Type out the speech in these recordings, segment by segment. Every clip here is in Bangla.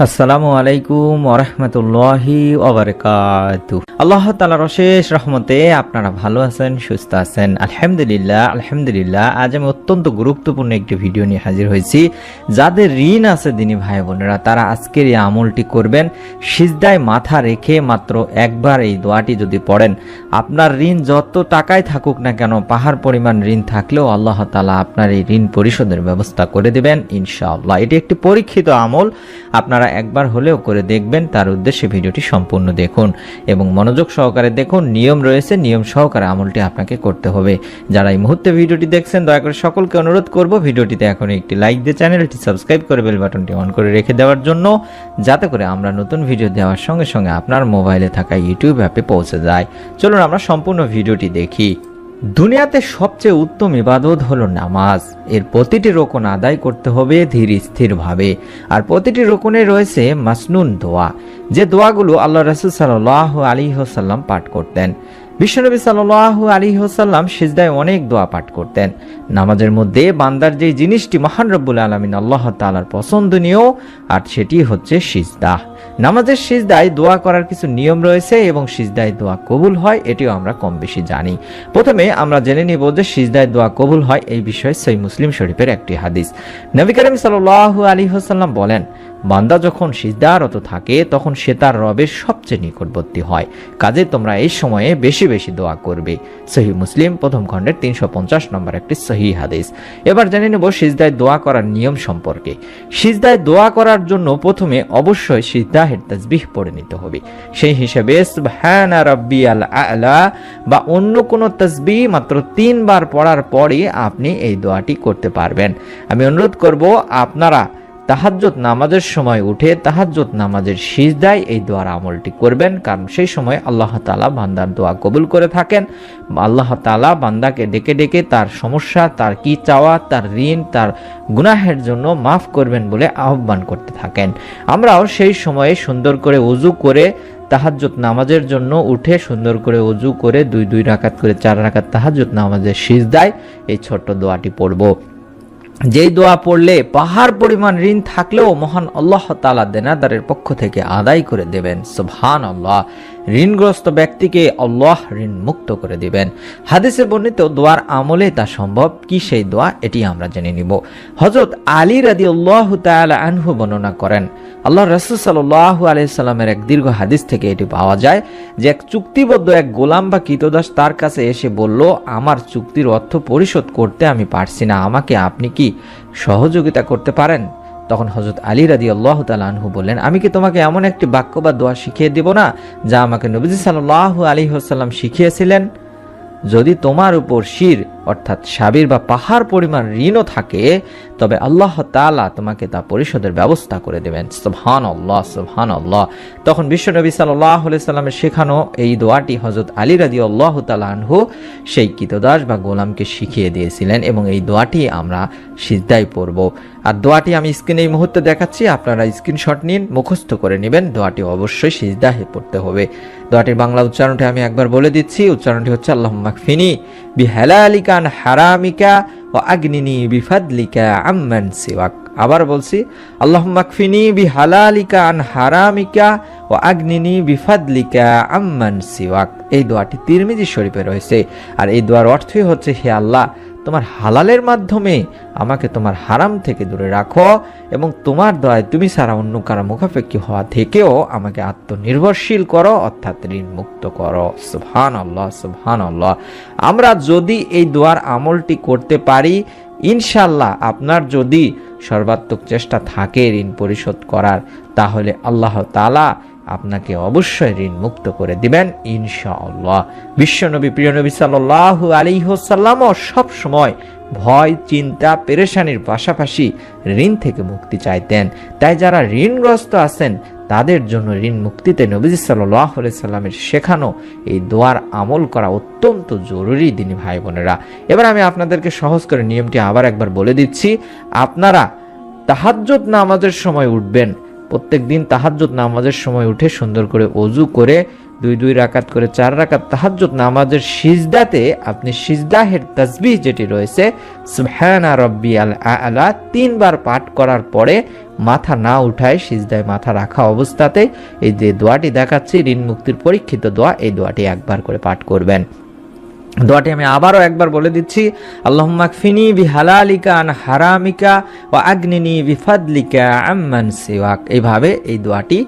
আসসালামু আলাইকুম ওরহমতুল্লাহি ওবারাকাতু। আল্লাহ তাআলার অশেষ রহমতে আপনারা ভালো আছেন, সুস্থ আছেন? আলহামদুলিল্লাহ। আজ আমি অত্যন্ত গুরুত্বপূর্ণ একটি ভিডিও নিয়ে হাজির হয়েছি। যাদের ঋণ আছে দিনী ভাই বোনেরা, তারা আজকের এই আমলটি করবেন। সিজদায় মাথা রেখে মাত্র একবার এই দোয়াটি যদি পড়েন, আপনার ঋণ যত টাকায় থাকুক না কেন, পাহাড় পরিমাণ ঋণ থাকলেও আল্লাহ তাআলা আপনার এই ঋণ পরিশোধের ব্যবস্থা করে দেবেন ইনশাআল্লাহ। এটি একটি পরীক্ষিত আমল, আপনারা একবার হলেও করে দেখবেন। তার উদ্দেশ্যে ভিডিওটি সম্পূর্ণ দেখুন এবং মনোযোগ সহকারে দেখুন। নিয়ম রয়েছে, নিয়ম সহকারে আমলটি আপনাকে করতে হবে। যারা এই মুহূর্তে ভিডিওটি দেখছেন, দয়া করে সকলকে অনুরোধ করব ভিডিওটিতে এখন একটি লাইক দিয়ে চ্যানেলটি সাবস্ক্রাইব করে বেল বাটনটি অন করে রেখে দেওয়ার জন্য, যাতে করে আমরা নতুন ভিডিও দেওয়ার সঙ্গে সঙ্গে আপনার মোবাইলে থাকা ইউটিউব অ্যাপে পৌঁছে যায়। চলুন আমরা সম্পূর্ণ ভিডিওটি দেখি। দুনিয়াতে সবচেয়ে উত্তম ইবাদত হলো নামাজ। এর প্রতিটি রোকন আদায় করতে হবে ধীর স্থিরভাবে। আর প্রতিটি রোকনে রয়েছে মাসনুন দোয়া, যে দোয়াগুলো আল্লাহ রাসূল সাল্লাল্লাহু আলাইহি ওয়াসাল্লাম পাঠ করতেন। বিশ্বনবী সাল্লাল্লাহু আলাইহি ওয়াসাল্লাম সিজদায় অনেক দোয়া পাঠ করতেন। নামাজের মধ্যে বান্দার যে জিনিসটি মহান রব্বুল আলামিন আল্লাহ তাআলার পছন্দনীয়, আর সেটি হচ্ছে সিজদা। নামাজের সিজদায় দোয়া করার কিছু নিয়ম রয়েছে এবং সিজদায় দোয়া কবুল হয়, এটিও আমরা কম বেশি জানি। প্রথমে আমরা জেনে নিব যে সিজদায় দোয়া কবুল হয় এই বিষয়ে সহিহ মুসলিম শরীফের একটি হাদিস। নবী করিম সাল্লাল্লাহু আলাইহি ওয়াসাল্লাম বলেন, বান্দা যখন সিজদারত থাকে তখন সে তার রবের সবচেয়ে নিকটবর্তী হয়। কাজে তোমরা এই সময়ে বেশি বেশি দোয়া করবে। সহিহ মুসলিম প্রথম খণ্ডের 350 নম্বর একটি সহিহ হাদিস। এবার জেনে নেব সিজদায় দোয়া করার নিয়ম সম্পর্কে। সিজদায় দোয়া করার জন্য প্রথমে অবশ্যই সিজদাহের তাসবিহ পড়ে নিতে হবে। সেই হিসেবে সুবহানা রাব্বিয়াল আ'লা বা অন্য কোনো তাসবিহ মাত্র 3 বার পড়ার পরে আপনি এই দোয়াটি করতে পারবেন। আমি অনুরোধ করব আপনারা তাহাজ্জুদ নামাজের সময় উঠে তাহাজ্জুদ নামাজের সিজদায় এই দোয়ার আমলটি করবেন, কারণ সেই সময় আল্লাহ তাআলা বান্দার দোয়া কবুল করে থাকেন। আল্লাহ তাআলা বান্দাকে ডেকে ডেকে তার সমস্যা, তার কি চাওয়া, তার ঋণ, তার গুনাহের জন্য মাফ করবেন বলে আহ্বান করতে থাকেন। আমরাও সেই সময়ে সুন্দর করে ওযু করে তাহাজ্জুদ নামাজের জন্য উঠে সুন্দর করে ওযু করে 2 রাকাত করে 4 রাকাত তাহাজ্জুদ নামাজের সিজদায় এই ছোট্ট দোয়াটি পড়ব। যেই দোয়া পড়লে পাহাড় পরিমাণ ঋণ থাকলেও মহান আল্লাহ তাআলা দেনাদারের পক্ষ থেকে আদায় করে দেবেন। সুবহানাল্লাহ। ঋণগ্রস্ত ব্যক্তিকে আল্লাহ ঋণ মুক্ত করে দিবেন। হাদিসে বর্ণিত দোয়ার আমলে তা সম্ভব। কি সেই দোয়া, এটি আমরা জেনে নিব। হযরত আলী রাদিয়াল্লাহু তাআলা আনহু বর্ণনা করেন, আল্লাহ রাসূল সাল্লাল্লাহু আলাইহি সাল্লামের এক দীর্ঘ হাদিস থেকে এটি পাওয়া যায় যে এক চুক্তিবদ্ধ এক গোলাম বা কৃতদাস তার কাছে এসে বলল, আমার চুক্তির অর্থ পরিশোধ করতে আমি পারছি না, আমাকে আপনি কি সহযোগিতা করতে পারেন? তখন হযরত আলী রাদিয়াল্লাহু তাআলা আনহু বললেন, আমি কি তোমাকে এমন একটি বাক্য বা দোয়া শিখিয়ে দেব না যা আমাকে নবীজি সাল্লাল্লাহু আলাইহি ওয়াসাল্লাম শিখিয়েছিলেন? যদি তোমার উপর শির অর্থাৎ সাবির বা পাহাড় পরিমাণ ঋণও থাকে, তবে আল্লাহ তাআলা তোমাকে তা পরিশোধের ব্যবস্থা করে দেবেন। সুবহানাল্লাহ, সুবহানাল্লাহ। তখন বিশ্বনবী সাল্লাল্লাহু আলাইহি সাল্লামের শেখানো এই দোয়াটি হযরত আলী রাদিয়াল্লাহু তাআলা আনহু সেই কৃতদাস বা গোলামকে শিখিয়ে দিয়েছিলেন এবং এই দোয়াটি আমরা সিজদায় পড়ব। আর দোয়াটি আমি স্ক্রিনে এই মুহূর্তে দেখাচ্ছি, আপনারা স্ক্রিনশট নিন, মুখস্থ করে নেবেন। দোয়াটি অবশ্যই সিজদায় পড়তে হবে। দোয়াটির বাংলা উচ্চারণটি আমি একবার বলে দিচ্ছি। উচ্চারণটি হচ্ছে, আল্লাহুম্মা কফিনি বিহালালিকা আন হারামিকা ওয়া আগনিনি বিফাদলিকা আম্মান সিওয়াক। আবার বলছি, আল্লাহুম্মা কফিনি বিহালালিকা আন হারামিকা ওয়া আগনিনি বিফাদলিকা আম্মান সিওয়াক। এই দোয়াটি তিরমিজি শরীফে রয়েছে। আর এই দোয়ার অর্থই হচ্ছে, হে আল্লাহ, তোমার হালালের মাধ্যমে আমাকে তোমার হারাম থেকে দূরে রাখো এবং তোমার দয়ায় তুমি ছাড়া অন্য কারো মুখাপেক্ষী হওয়া থেকেও আমাকে আত্মনির্ভরশীল করো, অর্থাৎ ঋণ মুক্ত করো। সুবহানাল্লাহ, সুবহানাল্লাহ। আমরা যদি এই দোয়ার আমলটি করতে পারি, ইনশাআল্লাহ আপনার যদি সর্বাত্মক চেষ্টা থাকে ঋণ পরিশোধ করার, তাহলে আল্লাহ তাআলা আপনাকে অবশ্যই ঋণ মুক্ত করে দিবেন ইনশাআল্লাহ। বিশ্বনবী প্রিয় নবী সাল্লাল্লাহু আলাইহি ওয়াসাল্লামও সব সময় ভয়, চিন্তা, পেরেশানির পাশাপাশি ঋণ থেকে মুক্তি চাইতেন। তাই যারা ঋণগ্রস্ত আছেন তাদের জন্য ঋণ মুক্তিতে নবীজি সাল্লাল্লাহু আলাইহি সাল্লামের শেখানো এই দোয়ার আমল করা অত্যন্ত জরুরি দিনী ভাই বোনেরা। এবার আমি আপনাদেরকে সহজ করে নিয়মটি আবার একবার বলে দিচ্ছি। আপনারা তাহাজ্জুদ নামাজের সময় উঠবেন। প্রত্যেক দিন তাহাজ্জুদ নামাজের সময় উঠে সুন্দর করে ওযু করে 2 রাকাত করে 4 রাকাত তাহাজ্জুদ নামাজের সিজদাতে আপনি সিজদাহের তাসবিহ যেটি রয়েছে সুবহানা রাব্বিয়াল আ'লা 3 বার পাঠ করার পরে মাথা না উঠায় সিজদায় মাথা রাখা অবস্থাতে এই যে দোয়াটি দেখাচ্ছি ঋণ মুক্তির পরীক্ষিত দোয়া, এই দোয়াটি একবার করে পাঠ করবেন। দোয়াটি আমি আবারও একবার বলে দিচ্ছি, আল্লাহুম্মা কফিনি বিহালালিকা আন হারামিকা ওয়া আগনিনি বিফাদলিকা আম্মান সিওয়াক। এইভাবে এই দোয়াটি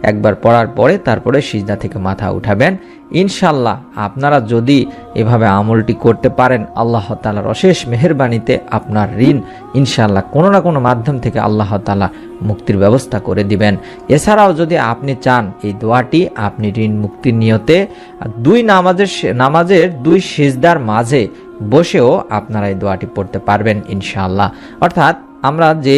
একবার পড়ার পরে তারপরে সিজদা থেকে মাথা উঠাবেন। ইনশাল্লাহ আপনারা যদি এভাবে আমলটি করতে পারেন, আল্লাহ তাআলার অশেষ মেহেরবানিতে আপনার ঋণ ইনশাল্লাহ কোনো না কোনো মাধ্যম থেকে আল্লাহ তাআলা মুক্তির ব্যবস্থা করে দিবেন। এছাড়াও যদি আপনি চান এই দোয়াটি আপনি ঋণ মুক্তির নিয়তে নামাজের 2 সিজদার মাঝে বসেও আপনারা এই দোয়াটি পড়তে পারবেন ইনশাআল্লাহ। অর্থাৎ আমরা যে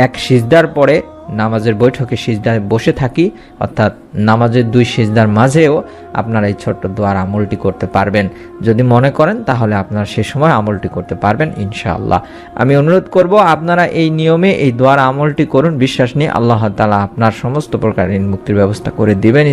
এক সিজদার পরে নামাজের বৈঠকে সিজদায় বসে থাকি, অর্থাৎ নামাজের 2 সিজদার মাঝেও আপনারা এই ছোট্ট দোয়ার আমলটি করতে পারবেন। যদি মনে করেন তাহলে আপনারা সে সময় আমলটি করতে পারবেন ইনশাআল্লাহ। আমি অনুরোধ করব আপনারা এই নিয়মে এই দোয়ার আমলটি করুন, বিশ্বাস নিয়ে আল্লাহ তাআলা আপনার সমস্ত প্রকার ঋণ মুক্তির ব্যবস্থা করে দিবেন।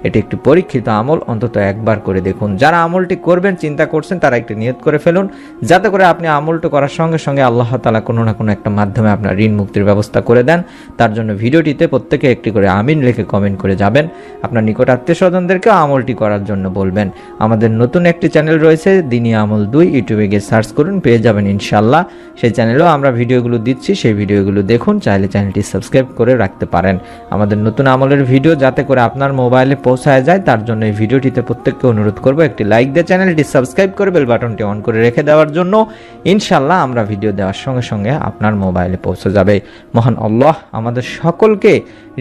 এটি একটি পরীক্ষিত আমল, অন্তত একবার করে দেখুন। যারা আমলটি করবেন চিন্তা করছেন তারা একটি নিয়ত করে ফেলুন, যাতে করে আপনি আমলটি করার সঙ্গে সঙ্গে আল্লাহ তাআলা কোনো না কোনো একটা মাধ্যমে আপনার ঋণ মুক্তির ব্যবস্থা করে দেন। তার জন্য ভিডিওটিতে প্রত্যেকে একটি করে আমিন লিখে কমেন্ট করে যাবেন। আপনার নিকট আত্মীয় স্বজনদেরকেও আমলটি করার জন্য বলবেন। আমাদের নতুন একটি চ্যানেল রয়েছে দিনী আমল 2, ইউটিউবে গিয়ে সার্চ করুন, পেয়ে যাবেন ইনশাআল্লাহ। সেই চ্যানেলেও আমরা ভিডিওগুলো দিচ্ছি, সেই ভিডিওগুলো দেখুন, চাইলে চ্যানেলটি সাবস্ক্রাইব করে রাখতে পারেন। আমাদের নতুন আমলের ভিডিও যাতে করে আপনার মোবাইলে পৌঁছায় যায় তার জন্য এই ভিডিওটিতে প্রত্যেককে অনুরোধ করব একটি লাইক দিয়ে চ্যানেলটি সাবস্ক্রাইব করে বেল বাটনটি অন করে রেখে দেওয়ার জন্য। ইনশাআল্লাহ আমরা ভিডিও দেওয়ার সঙ্গে সঙ্গে আপনার মোবাইলে পৌঁছে যাবে। মহান আল্লাহ আমাদের সকলকে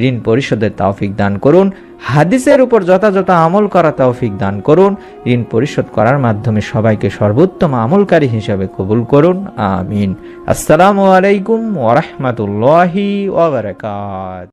ঋণ পরিশোধের তৌফিক দান করুন, হাদিসের উপর যথাযথ আমল করা তৌফিক দান করুন, ঋণ পরিশোধ করার মাধ্যমে সবাইকে সর্বোত্তম আমলকারী হিসেবে কবুল করুন, আমিন। আসসালামু আলাইকুম ওয়া রাহমাতুল্লাহি ওয়া বারাকাতুহু।